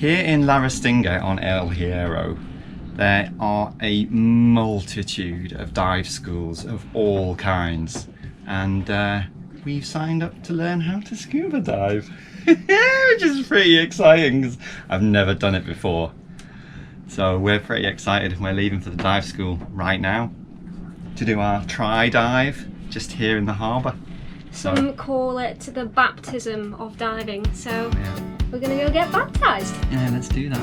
Here in La Restinga on El Hierro, there are a multitude of dive schools of all kinds, and we've signed up to learn how to scuba dive, which is pretty exciting because I've never done it before. So we're pretty excited. We're leaving for the dive school right now to do our tri-dive just here in the harbour. Some call it the baptism of diving, so we're gonna go get baptised. Yeah, let's do that.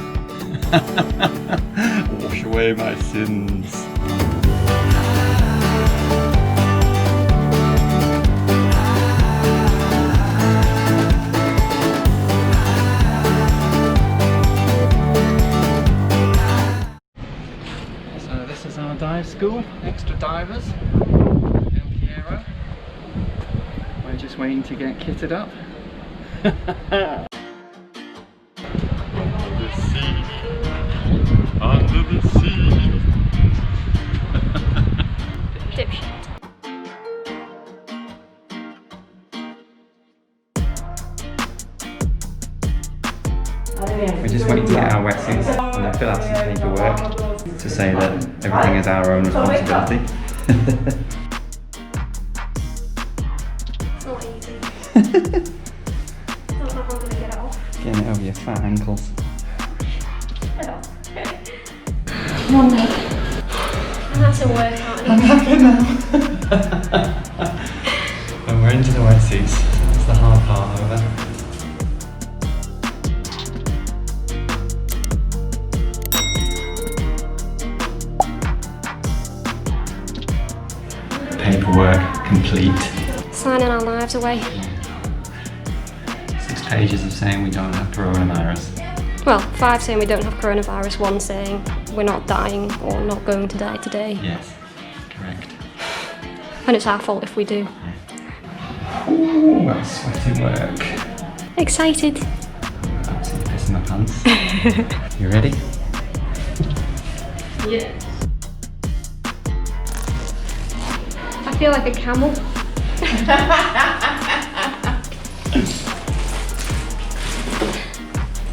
Wash away my sins. So this is our dive school, extra divers, El Hierro. We're just waiting to get kitted up. Under the sea. Dipshit. We're just waiting to get our wetsuits and then fill out some paperwork to say that everything is our own responsibility. It's not easy. Not like I'm gonna get it off. Getting it over your fat ankles. One day. And that's a workout. I'm happy now. And we're into the wetsuits. That's the hard part over. Paperwork complete. Signing our lives away. 6 pages of saying we don't have coronavirus. Well, 5 saying we don't have coronavirus, 1 saying we're not dying or not going to die today. Yes, correct. And it's our fault if we do. Ooh, that's sweaty work. Excited. Absolutely piss in my pants. You ready? Yes. I feel like a camel.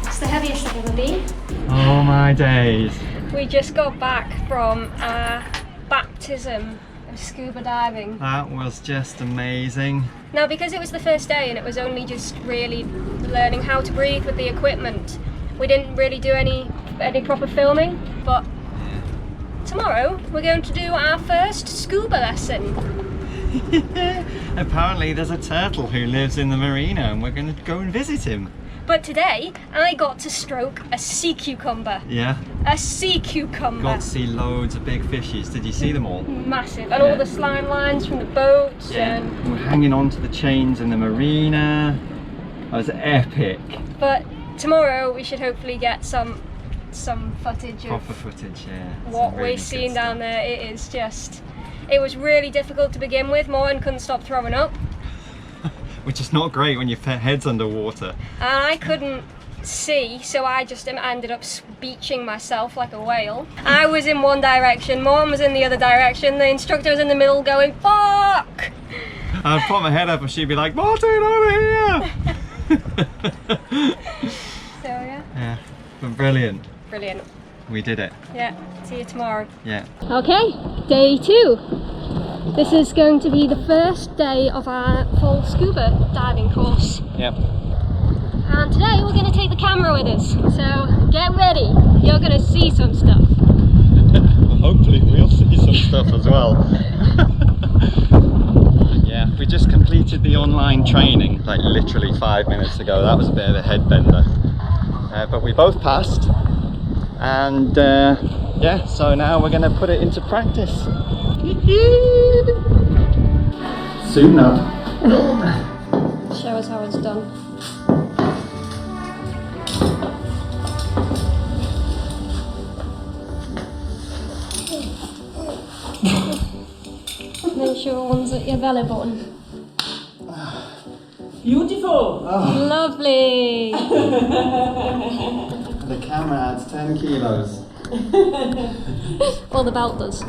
It's the heaviest I've ever been. Oh my days. We just got back from our baptism of scuba diving. That was just amazing. Now, because it was the first day and it was only just really learning how to breathe with the equipment, we didn't really do any proper filming, but tomorrow we're going to do our first scuba lesson. Apparently there's a turtle who lives in the marina and we're going to go and visit him. But today I got to stroke a sea cucumber. Yeah. A sea cucumber. Got to see loads of big fishes. Did you see them all? Massive. And all the slime lines from the boats. And We're hanging on to the chains in the marina. That was epic. But tomorrow we should hopefully get some footage of Proper footage, yeah. what we're seeing down there. It is just, it was really difficult to begin with. Morton couldn't stop throwing up. Which is not great when your head's underwater. And I couldn't see, so I just ended up beaching myself like a whale. I was in one direction, Morton was in the other direction, the instructor was in the middle going, fuck! I'd put my head up and she'd be like, Martin, over here! So yeah. Yeah, but brilliant. Brilliant. We did it. Yeah, see you tomorrow. Yeah. Okay, day 2. This is going to be the first day of our full scuba diving course. Yep. And today we're going to take the camera with us. So get ready, you're going to see some stuff. Well, hopefully we'll see some stuff as well. Yeah, we just completed the online training like literally 5 minutes ago. That was a bit of a headbender. But we both passed. And yeah, so now we're going to put it into practice. Soon up. Show us how it's done. Make sure one's at your belly button. Beautiful! Oh. Lovely! The camera adds 10 kilos. Well, the belt does.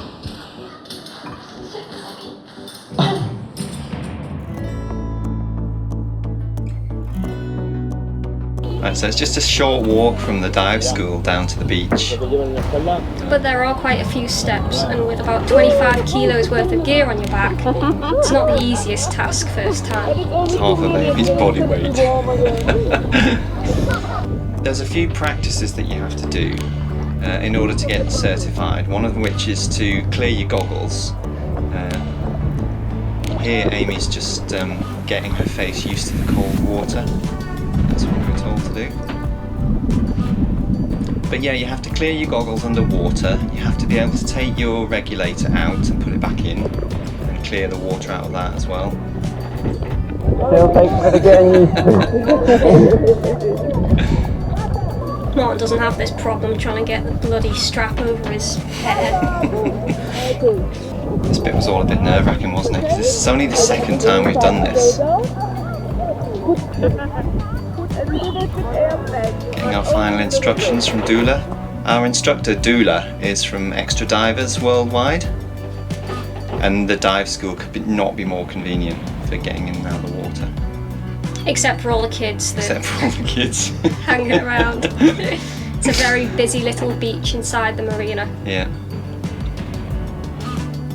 Right, so it's just a short walk from the dive school down to the beach. But there are quite a few steps, and with about 25 kilos worth of gear on your back, it's not the easiest task first time. It's half a baby's body weight. There's a few practices that you have to do in order to get certified, one of which is to clear your goggles. Here Amy's just getting her face used to the cold water. That's what we're told to do. But yeah, you have to clear your goggles underwater. You have to be able to take your regulator out and put it back in and clear the water out of that as well. Still takes it again. Martin doesn't have this problem trying to get the bloody strap over his head. This bit was all a bit nerve-wracking, wasn't it? Because this is only the second time we've done this. Getting our final instructions from Doula. Our instructor, Doula, is from Extra Divers Worldwide. And the dive school could not be more convenient for getting in and out of the water. Except for all the kids that Except for all the kids. hanging around. It's a very busy little beach inside the marina. Yeah.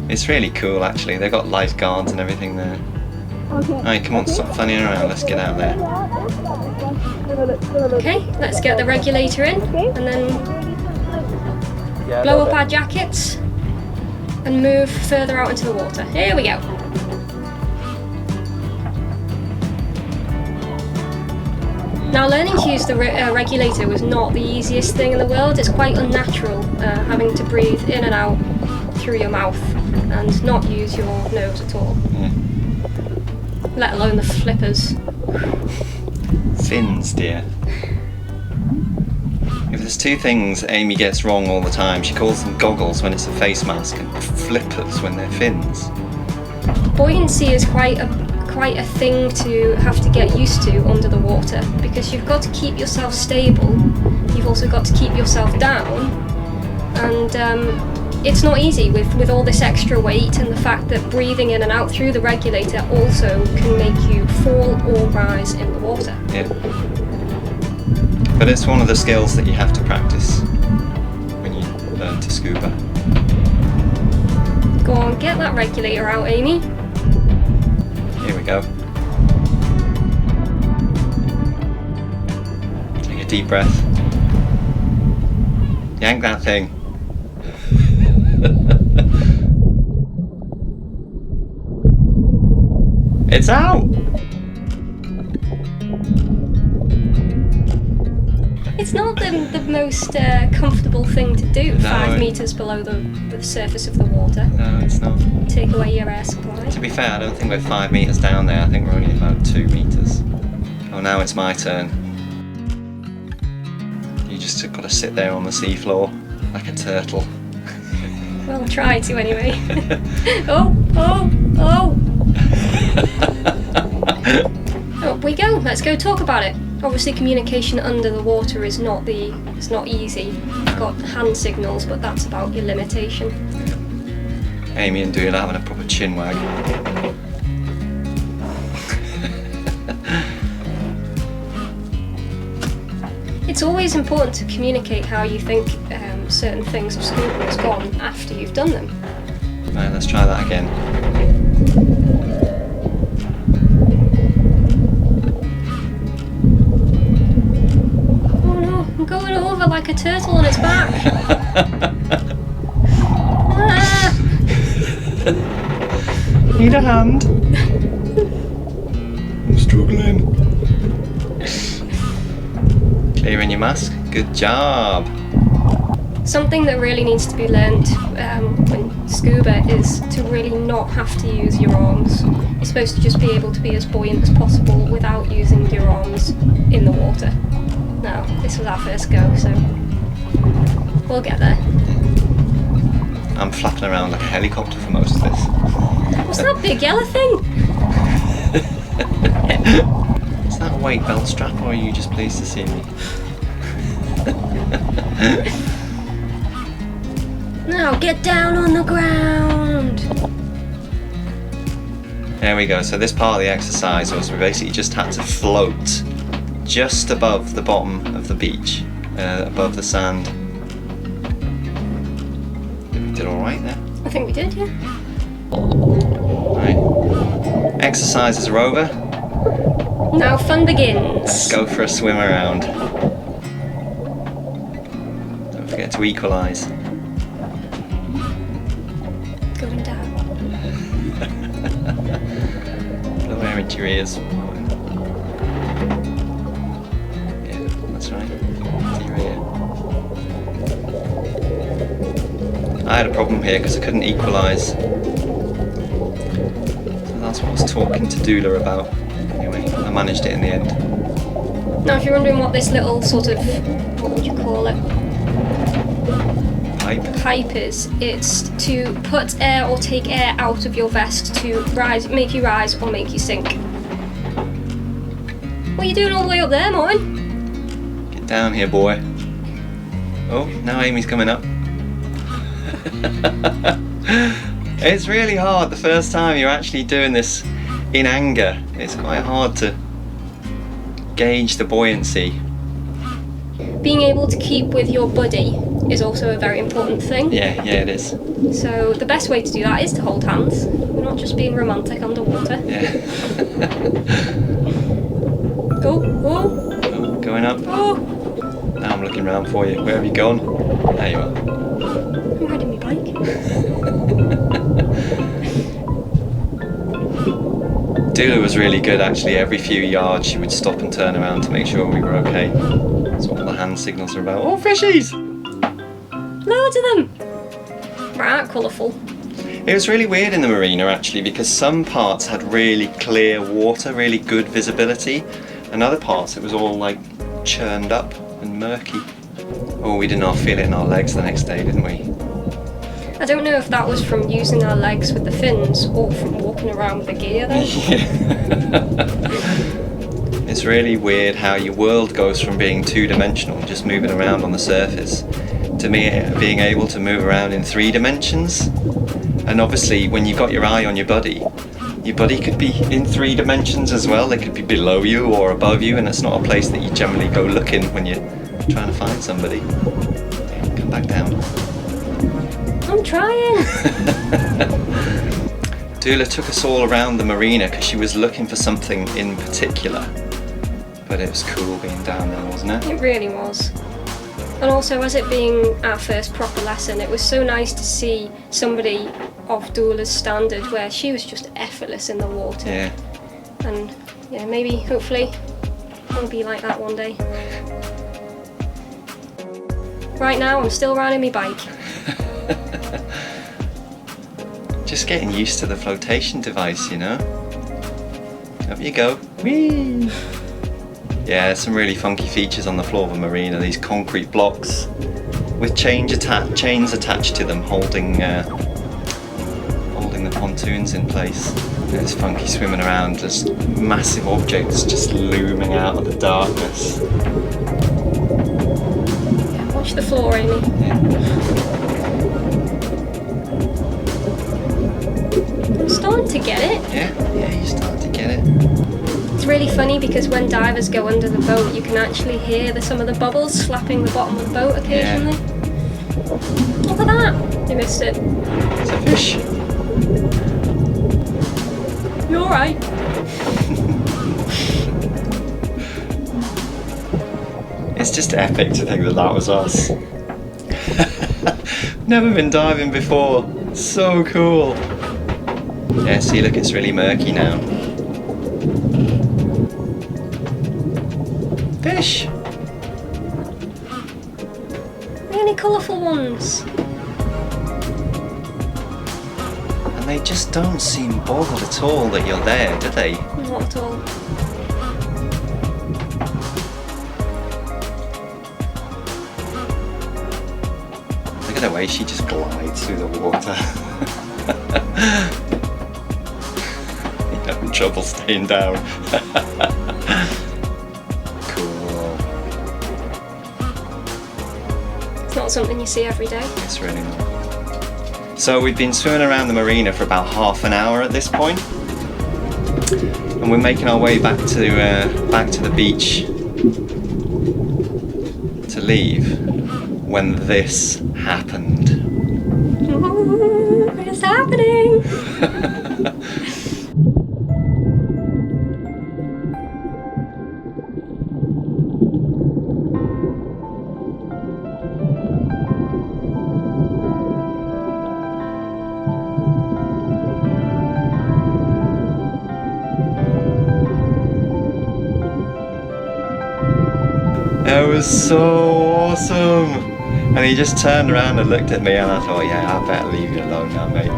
It's really cool actually, they've got lifeguards and everything there. Alright, come on, stop fanning around, let's get out there. Okay, let's get the regulator in and then blow up our jackets and move further out into the water. Here we go. Now, learning to use the regulator was not the easiest thing in the world. It's quite unnatural having to breathe in and out through your mouth and not use your nose at all. Yeah. Let alone the flippers. Fins, dear. If there's two things Amy gets wrong all the time, she calls them goggles when it's a face mask and flippers when they're fins. Buoyancy is quite a thing to have to get used to under the water, because you've got to keep yourself stable, you've also got to keep yourself down, and it's not easy with all this extra weight and the fact that breathing in and out through the regulator also can make you fall or rise in the water. Yeah. But it's one of the skills that you have to practice when you learn to scuba. Go on, get that regulator out, Amy. Here we go. Take a deep breath. Yank that thing. It's out! It's not the most comfortable thing to do, No, 5 metres below the surface of the water. No, it's not. Take away your air supply. To be fair, I don't think we're 5 metres down there. I think we're only about 2 metres. Oh, now it's my turn. You just got to sit there on the seafloor like a turtle. Well, try to anyway. Oh! Up we go. Let's go talk about it. Obviously, communication under the water is not easy. You've got hand signals, but that's about your limitation. Amy and Doula having a proper chin wag. It's always important to communicate how you think certain things of scuba has gone after you've done them. Right, let's try that again. Oh no, I'm going over like a turtle on its back. Ah! Need a hand? I'm struggling. Clearing your mask? Good job. Something that really needs to be learnt when scuba is to really not have to use your arms. You're supposed to just be able to be as buoyant as possible without using your arms in the water. Now, this was our first go, so we'll get there. I'm flapping around like a helicopter for most of this. What's that big yellow thing? Is that a weight belt strap, or are you just pleased to see me? Now get down on the ground! There we go. So this part of the exercise was we basically just had to float just above the bottom of the beach, above the sand. We did all right there. I think we did, yeah. Right. Exercises are over. Now fun begins. Let's go for a swim around. Don't forget to equalise. Going down. Blow air into your ears. Yeah, that's right. To your ear. I had a problem here because I couldn't equalise. So that's what I was talking to Doula about. Anyway, I managed it in the end. Now if you're wondering what this little sort of, what would you call it? Pipe is, it's to put air or take air out of your vest to rise, make you rise or make you sink. What are you doing all the way up there, Martin? Get down here, boy. Oh, now Amy's coming up. It's really hard the first time you're actually doing this in anger. It's quite hard to gauge the buoyancy. Being able to keep with your buddy is also a very important thing. Yeah, it is. So the best way to do that is to hold hands. We're not just being romantic underwater. Yeah. Oh. Oh, going up. Oh. Now I'm looking around for you. Where have you gone? There you are. I'm riding my bike. Doula was really good actually. Every few yards she would stop and turn around to make sure we were okay. That's what all the hand signals are about. Oh, fishies! Loads of them! Right, colourful. It was really weird in the marina actually because some parts had really clear water, really good visibility, and other parts it was all like churned up and murky. Oh, we did not feel it in our legs the next day, didn't we? I don't know if that was from using our legs with the fins or from walking around with the gear though. It's really weird how your world goes from being two-dimensional, just moving around on the surface, to being able to move around in 3 dimensions. And obviously when you've got your eye on your buddy could be in 3 dimensions as well. They could be below you or above you, and it's not a place that you generally go looking when you're trying to find somebody. Come back down. I'm trying! Doula took us all around the marina because she was looking for something in particular. But it was cool being down there, wasn't it? It really was. And also, as it being our first proper lesson, it was so nice to see somebody of Doula's standard where she was just effortless in the water. Yeah. And yeah, maybe, hopefully, I'll be like that one day. Right now, I'm still riding my bike. Just getting used to the flotation device, you know? Up you go. Whee! Yeah, there's some really funky features on the floor of a marina. These concrete blocks with chains attached to them, holding the pontoons in place. And it's funky swimming around, just massive objects just looming out of the darkness. Watch the floor, Amy. Yeah. I'm starting to get it. Yeah, you start to get it. It's really funny because when divers go under the boat, you can actually hear some of the bubbles slapping the bottom of the boat occasionally. Yeah. Look at that! You missed it. It's a fish. You alright? It's just epic to think that was us. Never been diving before. So cool. Yeah, see, look, it's really murky now. Fish! Really colourful ones. And they just don't seem bothered at all that you're there, do they? Not at all. Look at the way she just glides through the water. You're having trouble staying down. Cool. It's not something you see every day. It's really not. So we've been swimming around the marina for about half an hour at this point, and we're making our way back to the beach to leave when this happened. Ooh, it's happening! It was so awesome! And he just turned around and looked at me, and I thought, yeah, I better leave you alone now, mate.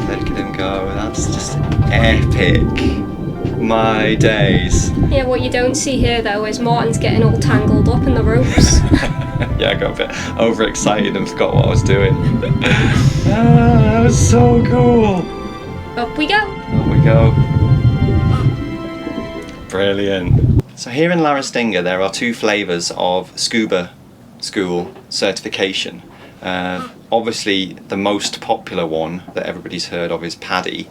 Look at him go, that's just epic. My days. Yeah, what you don't see here though is Martin's getting all tangled up in the ropes. Yeah, I got a bit overexcited and forgot what I was doing. That was so cool! Up we go! Up we go. Brilliant. So here in Restinga there are two flavours of scuba school certification. Obviously the most popular one that everybody's heard of is PADI.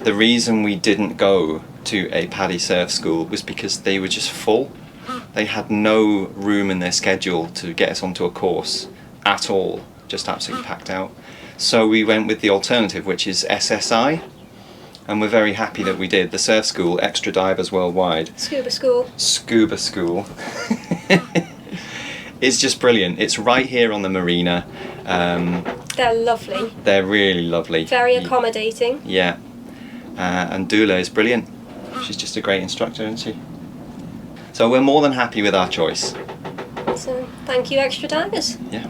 The reason we didn't go to a PADI surf school was because they were just full. They had no room in their schedule to get us onto a course at all, just absolutely packed out. So we went with the alternative, which is SSI, and we're very happy that we did. The surf school, Extra Divers Worldwide. Scuba school. Scuba school. It's just brilliant. It's right here on the marina. They're lovely. They're really lovely. Very accommodating. Yeah. And Dula is brilliant. She's just a great instructor, isn't she? So we're more than happy with our choice. So thank you, Extra Divers. Yeah.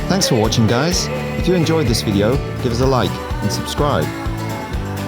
Thanks for watching, guys. If you enjoyed this video, give us a like and subscribe.